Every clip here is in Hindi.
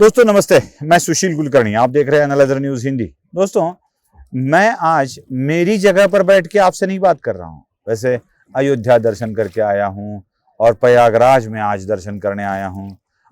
दोस्तों नमस्ते, मैं सुशील कुलकर्णी, आप देख रहे हैं एनालाइजर न्यूज हिंदी। दोस्तों, मैं आज मेरी जगह पर बैठ के आपसे नहीं बात कर रहा हूं। वैसे अयोध्या दर्शन करके आया हूं और प्रयागराज में आज दर्शन करने आया हूं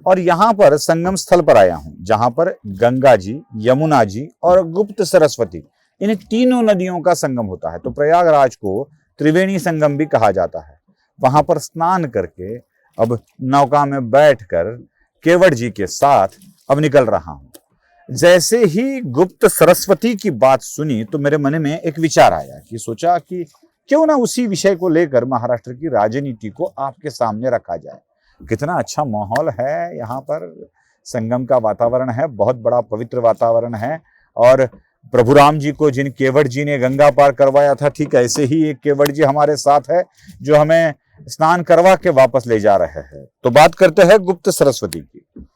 और यहां पर संगम स्थल पर आया हूं जहां पर गंगा जी, यमुना जी और गुप्त सरस्वती, इन तीनों नदियों का संगम होता है। तो प्रयागराज को त्रिवेणी संगम भी कहा जाता है। वहां पर स्नान करके अब नौका में बैठकर केवट जी के साथ अब निकल रहा हूं। जैसे ही गुप्त सरस्वती की बात सुनी तो मेरे मन में एक विचार आया कि सोचा कि क्यों ना उसी विषय को लेकर महाराष्ट्र की राजनीति को आपके सामने रखा जाए। कितना अच्छा माहौल है यहाँ पर, संगम का वातावरण है, बहुत बड़ा पवित्र वातावरण है। और प्रभु राम जी को जिन केवट जी ने गंगा पार करवाया था, ठीक ऐसे ही एक केवट जी हमारे साथ है जो हमें स्नान करवा के वापस ले जा रहे हैं। तो बात करते हैं गुप्त सरस्वती की।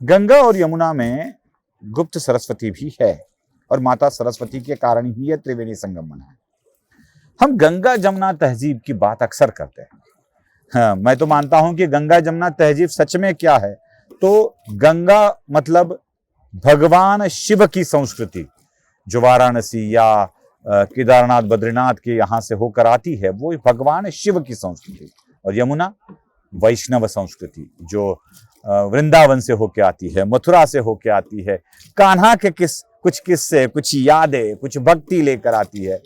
गंगा और यमुना में गुप्त सरस्वती भी है और माता सरस्वती के कारण ही यह त्रिवेणी संगम बना है। हम गंगा जमुना तहजीब की बात अक्सर करते हैं। हाँ, मैं तो मानता हूं कि गंगा जमुना तहजीब सच में क्या है, तो गंगा मतलब भगवान शिव की संस्कृति जो वाराणसी या केदारनाथ बद्रीनाथ के यहाँ से होकर आती है, वो भगवान शिव की संस्कृति। और यमुना वैष्णव संस्कृति जो वृंदावन से होके आती है, मथुरा से होके आती है, कान्हा के कुछ किस्से, कुछ यादें, कुछ भक्ति लेकर आती है।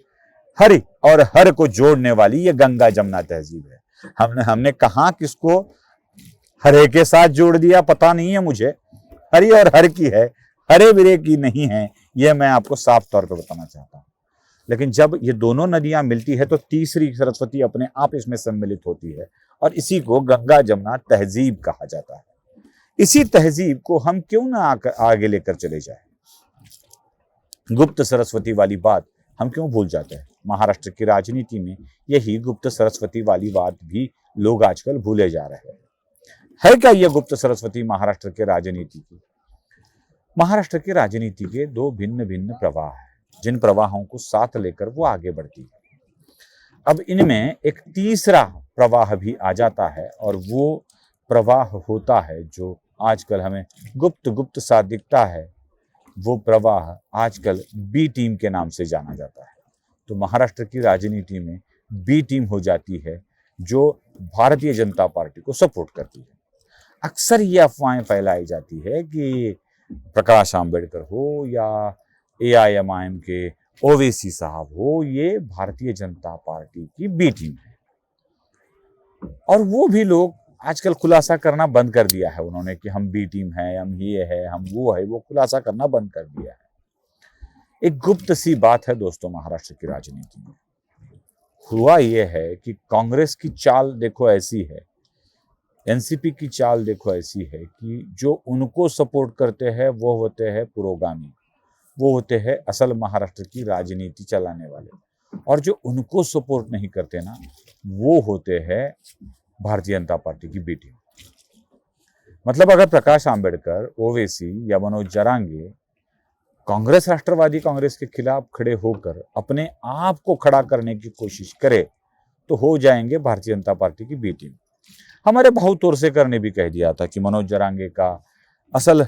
हरि और हर को जोड़ने वाली ये गंगा जमुना तहजीब है। हमने कहाँ किसको हरे के साथ जोड़ दिया पता नहीं है मुझे। हरि और हर की है, हरे बिरे की नहीं है, यह मैं आपको साफ तौर पर बताना चाहता हूँ। लेकिन जब ये दोनों नदियां मिलती है तो तीसरी सरस्वती अपने आप इसमें सम्मिलित होती है और इसी को गंगा जमुना तहजीब कहा जाता है। इसी तहजीब को हम क्यों ना आगे लेकर चले जाए। गुप्त सरस्वती वाली बात हम क्यों भूल जाते हैं। महाराष्ट्र की राजनीति में यही गुप्त सरस्वती वाली बात भी लोग आजकल भूले जा रहे हैं। है क्या यह गुप्त सरस्वती महाराष्ट्र के राजनीति की? महाराष्ट्र की राजनीति के दो भिन्न भिन्न प्रवाह हैं, जिन प्रवाहों को साथ लेकर वो आगे बढ़ती है। अब इनमें एक तीसरा प्रवाह भी आ जाता है और वो प्रवाह होता है जो आजकल हमें गुप्त सा दिखता है। वो प्रवाह आजकल बी टीम के नाम से जाना जाता है। तो महाराष्ट्र की राजनीति में बी टीम हो जाती है जो भारतीय जनता पार्टी को सपोर्ट करती है। अक्सर ये अफवाहें फैलाई जाती है कि प्रकाश आंबेडकर हो या AIMIM के ओवैसी साहब हो, ये भारतीय जनता पार्टी की बी टीम है। और वो भी लोग आजकल खुलासा करना बंद कर दिया है उन्होंने कि हम बी टीम है, हम ये है, हम वो है, वो खुलासा करना बंद कर दिया है। एक गुप्त सी बात है दोस्तों महाराष्ट्र की राजनीति में। हुआ ये है कि कांग्रेस की चाल देखो ऐसी है, एनसीपी की चाल देखो ऐसी है कि जो उनको सपोर्ट करते हैं वो होते हैं पुरोगामी, वो होते हैं असल महाराष्ट्र की राजनीति चलाने वाले। और जो उनको सपोर्ट नहीं करते ना, वो होते हैं भारतीय जनता पार्टी की बी टीम। मतलब अगर प्रकाश आंबेडकर, ओवैसी या मनोज जरांगे कांग्रेस, राष्ट्रवादी कांग्रेस के खिलाफ खड़े होकर अपने आप को खड़ा करने की कोशिश करे तो हो जाएंगे भारतीय जनता पार्टी की बी टीम। हमारे भाऊ तोरसेकर ने भी कह दिया था कि मनोज जरांगे का असल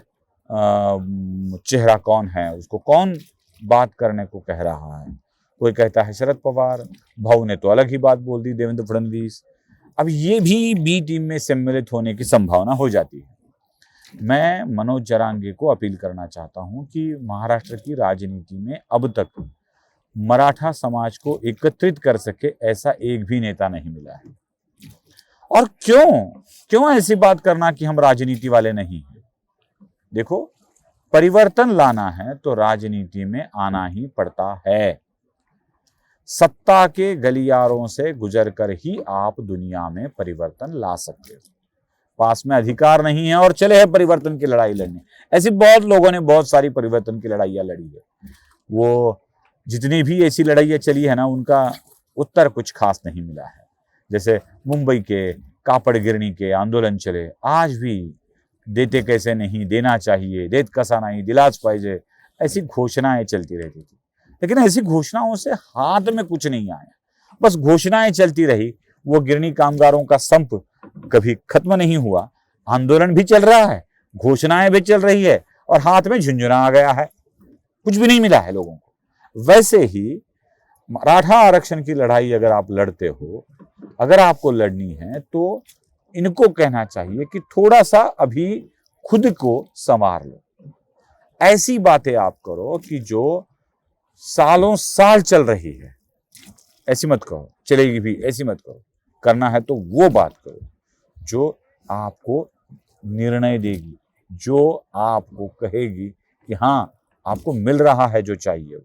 चेहरा कौन है, उसको कौन बात करने को कह रहा है। कोई कहता है शरद पवार, भाऊ ने तो अलग ही बात बोल दी, देवेंद्र फडणवीस। अब ये भी बी टीम में सम्मिलित होने की संभावना हो जाती है। मैं मनोज जरांगे को अपील करना चाहता हूं कि महाराष्ट्र की राजनीति में अब तक मराठा समाज को एकत्रित कर सके ऐसा एक भी नेता नहीं मिला है। और क्यों ऐसी बात करना कि हम राजनीति वाले नहीं हैं। देखो, परिवर्तन लाना है तो राजनीति में आना ही पड़ता है। सत्ता के गलियारों से गुजर कर ही आप दुनिया में परिवर्तन ला सकते हो। पास में अधिकार नहीं है और चले हैं परिवर्तन की लड़ाई लड़ने। ऐसी बहुत लोगों ने बहुत सारी परिवर्तन की लड़ाइयां लड़ी है। वो जितनी भी ऐसी लड़ाइयां चली है ना, उनका उत्तर कुछ खास नहीं मिला है। जैसे मुंबई के कापड़ गिरणी के आंदोलन चले, आज भी देते कैसे नहीं, देना चाहिए, देत कसा नहीं, दिलाच पाहिजे, ऐसी घोषणाएं चलती रहती थी। लेकिन ऐसी घोषणाओं से हाथ में कुछ नहीं आया, बस घोषणाएं चलती रही। वो गिरणी कामगारों का संप कभी खत्म नहीं हुआ, आंदोलन भी चल रहा है, घोषणाएं भी चल रही है और हाथ में झुंझुना आ गया है, कुछ भी नहीं मिला है लोगों को। वैसे ही मराठा आरक्षण की लड़ाई अगर आप लड़ते हो, अगर आपको लड़नी है, तो इनको कहना चाहिए कि थोड़ा सा अभी खुद को संवार लो। ऐसी बातें आप करो कि जो सालों साल चल रही है, ऐसी मत करो, चलेगी भी ऐसी मत करो। करना है तो वो बात करो जो आपको निर्णय देगी, जो आपको कहेगी कि हाँ आपको मिल रहा है जो चाहिए।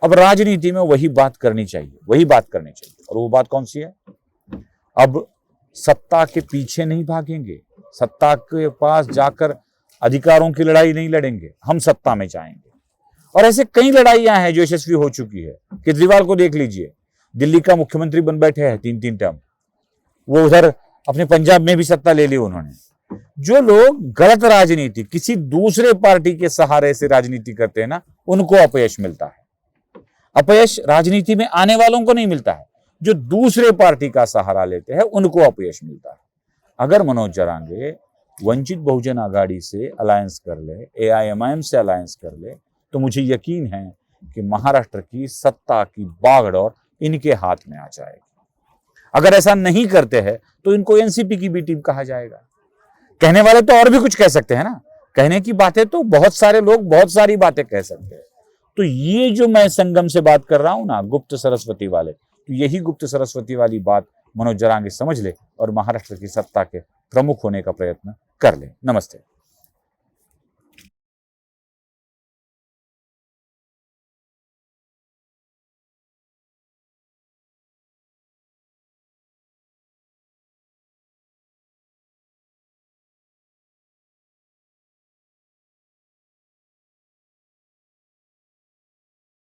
अब राजनीति में वही बात करनी चाहिए, वही बात करनी चाहिए। और वो बात कौन सी है? अब सत्ता के पीछे नहीं भागेंगे, सत्ता के पास जाकर अधिकारों की लड़ाई नहीं लड़ेंगे, हम सत्ता में जाएंगे। और ऐसे कई लड़ाइयां हैं जो यशस्वी हो चुकी है। केजरीवाल को देख लीजिए, दिल्ली का मुख्यमंत्री बन बैठे हैं 3-3 टर्म, वो उधर अपने पंजाब में भी सत्ता ले ली उन्होंने। जो लोग गलत राजनीति, किसी दूसरे पार्टी के सहारे से राजनीति करते हैं ना, उनको अपयश मिलता है। अपयश राजनीति में आने वालों को नहीं मिलता है, जो दूसरे पार्टी का सहारा लेते हैं उनको अपयश मिलता है। अगर मनोज जरांगे वंचित बहुजन आघाड़ी से अलायंस कर ले, AIMIM से अलायंस कर ले, तो मुझे यकीन है कि महाराष्ट्र की सत्ता की बागडोर इनके हाथ में आ जाएगी। अगर ऐसा नहीं करते हैं तो इनको NCP की बी टीम कहा जाएगा। कहने वाले तो और भी कुछ कह सकते हैं ना, कहने की बातें तो बहुत सारे लोग बहुत सारी बातें कह सकते हैं। तो ये जो मैं संगम से बात कर रहा हूं ना, गुप्त सरस्वती वाले, तो यही गुप्त सरस्वती वाली बात मनोज जरांगे समझ ले और महाराष्ट्र की सत्ता के प्रमुख होने का प्रयत्न कर ले। नमस्ते।